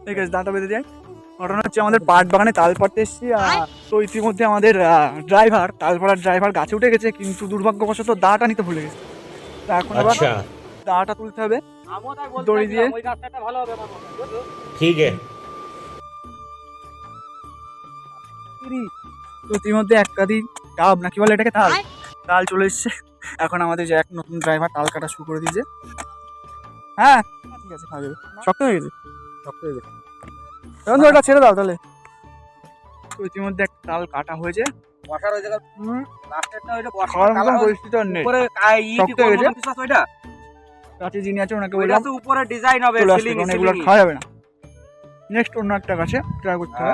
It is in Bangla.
ঠিক আছে, দাঁটা বেঁধে যাই। ঘটনা হচ্ছে আমাদের পাট বাগানে তাল পাড়তে এসেছি, তো ইতিমধ্যে আমাদের ড্রাইভার, তাল পাড়ার ড্রাইভার গাছে উঠে গেছে, কিন্তু দুর্ভাগ্যবশত দাঁটা নিতে ভুলে গেছে। তা এখন আবার দাঁটা তুলতে হবে দড়ি দিয়ে। ঠিক আছে। তো ইতিমধ্যে এক কাঁদি ডাব নাকি বলে এটাকে, তাল তাল চলে এসছে। এখন আমাদের যে এক নতুন ড্রাইভার তাল কাটা শুরু করে দিয়েছে। হ্যাঁ ঠিক আছে, খাওয়া যাবে। শক্ত হয়ে গেছে, শক্ত হয়ে গেছে, এখন তো ওটা ছেড়ে দাও তাহলে। তো ইতিমধ্যে একটা তাল কাটা হয়েছে, বসার ওই জায়গা লাস্টেরটা ওইটা খাওয়ার মতন পরিস্থিতি আর নেই, উপরে শক্ত হয়ে গেছে। ওইটা কাছে যিনি আছে ওনাকে ওইটা বললাম তো উপরে ডিজাইন হবে চলে আসতে, সিলিং কারণ এগুলো আর খাওয়া যাবে না। নেক্সট অন্য একটা গাছে ট্রাই করতে হবে।